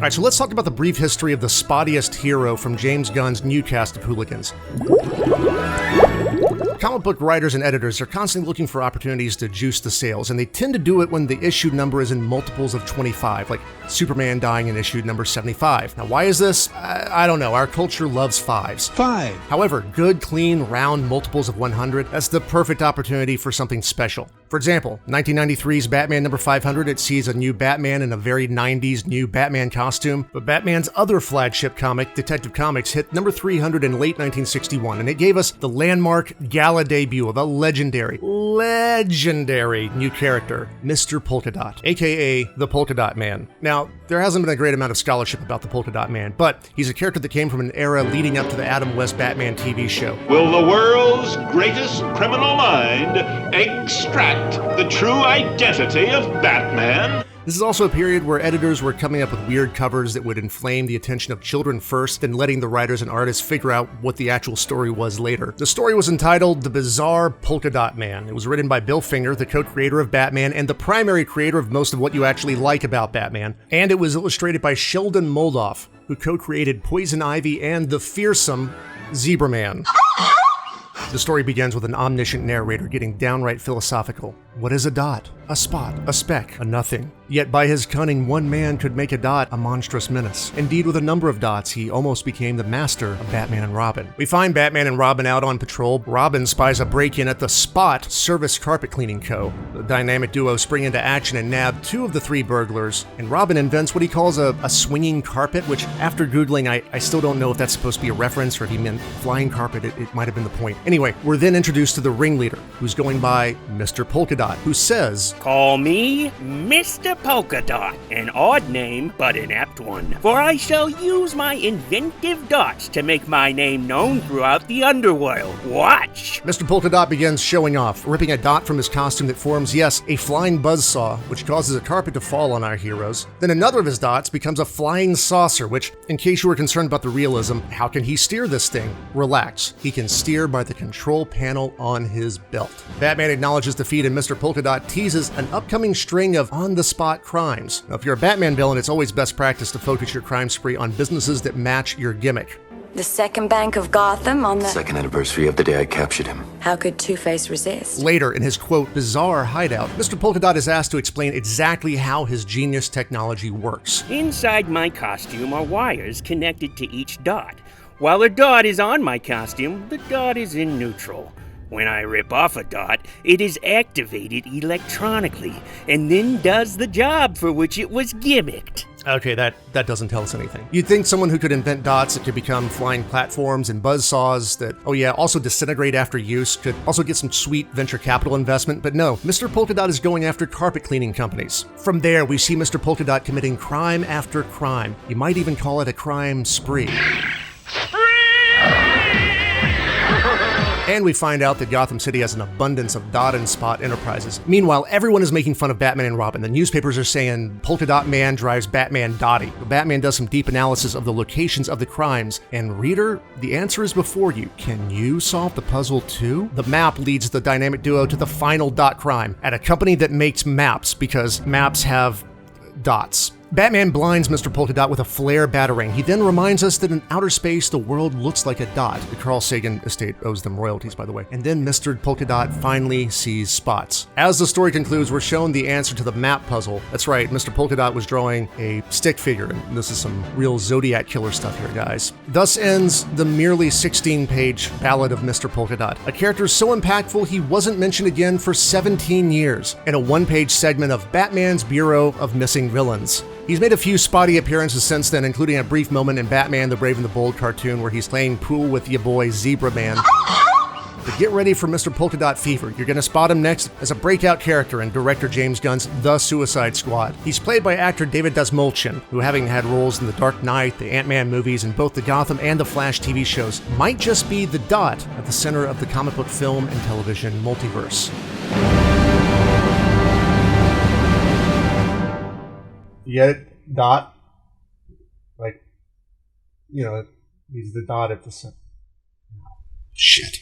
All right, so let's talk about the brief history of the spottiest hero from James Gunn's new cast of hooligans. Comic book writers and editors are constantly looking for opportunities to juice the sales, and they tend to do it when the issue number is in multiples of 25, like Superman dying in issue number 75. Now, why is this? I don't know. Our culture loves fives. 5. However, good, clean, round multiples of 100, that's the perfect opportunity for something special. For example, 1993's Batman number 500, it sees a new Batman in a very 90s new Batman costume, but Batman's other flagship comic, Detective Comics, hit number 300 in late 1961, and it gave us the landmark gala debut of a legendary new character, Mr. Polka Dot, aka the Polka Dot Man. Now, there hasn't been a great amount of scholarship about the Polka Dot Man, but he's a character that came from an era leading up to the Adam West Batman TV show. Will the world's greatest criminal mind extract the true identity of Batman? This is also a period where editors were coming up with weird covers that would inflame the attention of children first, then letting the writers and artists figure out what the actual story was later. The story was entitled The Bizarre Polka Dot Man. It was written by Bill Finger, the co-creator of Batman and the primary creator of most of what you actually like about Batman. And it was illustrated by Sheldon Moldoff, who co-created Poison Ivy and the fearsome Zebra Man. The story begins with an omniscient narrator getting downright philosophical. What is a dot? A spot, a speck, a nothing. Yet by his cunning, one man could make a dot a monstrous menace. Indeed, with a number of dots, he almost became the master of Batman and Robin. We find Batman and Robin out on patrol. Robin spies a break-in at the Spot Service Carpet Cleaning Co. The dynamic duo spring into action and nab 2 of the 3 burglars, and Robin invents what he calls a swinging carpet, which after Googling, I still don't know if that's supposed to be a reference or if he meant flying carpet. It might have been the point. Anyway, we're then introduced to the ringleader, who's going by Mr. Polka Dot, who says, "Call me Mr. Polka Dot, an odd name, but an apt one. For I shall use my inventive dots to make my name known throughout the underworld. Watch!" Mr. Polka Dot begins showing off, ripping a dot from his costume that forms, yes, a flying buzzsaw, which causes a carpet to fall on our heroes. Then another of his dots becomes a flying saucer, which, in case you were concerned about the realism, how can he steer this thing? Relax. He can steer by the control panel on his belt. Batman acknowledges defeat, and Mr. Polka Dot teases an upcoming string of on-the-spot crimes. Now, if you're a Batman villain, it's always best practice to focus your crime spree on businesses that match your gimmick. The second bank of Gotham on the... Second anniversary of the day I captured him. How could Two-Face resist? Later, in his, quote, bizarre hideout, Mr. Polka Dot is asked to explain exactly how his genius technology works. Inside my costume are wires connected to each dot. While a dot is on my costume, the dot is in neutral. When I rip off a dot, it is activated electronically and then does the job for which it was gimmicked. Okay, that doesn't tell us anything. You'd think someone who could invent dots that could become flying platforms and buzzsaws that, oh yeah, also disintegrate after use, could also get some sweet venture capital investment, but no, Mr. Polka Dot is going after carpet cleaning companies. From there, we see Mr. Polka Dot committing crime after crime. You might even call it a crime spree. And we find out that Gotham City has an abundance of dot and spot enterprises. Meanwhile, everyone is making fun of Batman and Robin. The newspapers are saying Polka Dot Man drives Batman dotty. But Batman does some deep analysis of the locations of the crimes. And reader, the answer is before you. Can you solve the puzzle too? The map leads the dynamic duo to the final dot crime at a company that makes maps, because maps have dots. Batman blinds Mr. Polka Dot with a flare batarang. He then reminds us that in outer space, the world looks like a dot. The Carl Sagan estate owes them royalties, by the way. And then Mr. Polka Dot finally sees spots. As the story concludes, we're shown the answer to the map puzzle. That's right, Mr. Polka Dot was drawing a stick figure, and this is some real Zodiac killer stuff here, guys. Thus ends the merely 16-page Ballad of Mr. Polka Dot, a character so impactful he wasn't mentioned again for 17 years, in a one-page segment of Batman's Bureau of Missing Villains. He's made a few spotty appearances since then, including a brief moment in Batman the Brave and the Bold cartoon where he's playing pool with your boy Zebra Man. But get ready for Mr. Polka Dot fever. You're going to spot him next as a breakout character in director James Gunn's The Suicide Squad. He's played by actor David Dastmalchian, who, having had roles in the Dark Knight, the Ant-Man movies, and both the Gotham and the Flash TV shows, might just be the dot at the center of the comic book film and television multiverse. You get it? Dot? Like, you know, he's the dot at the center. Shit.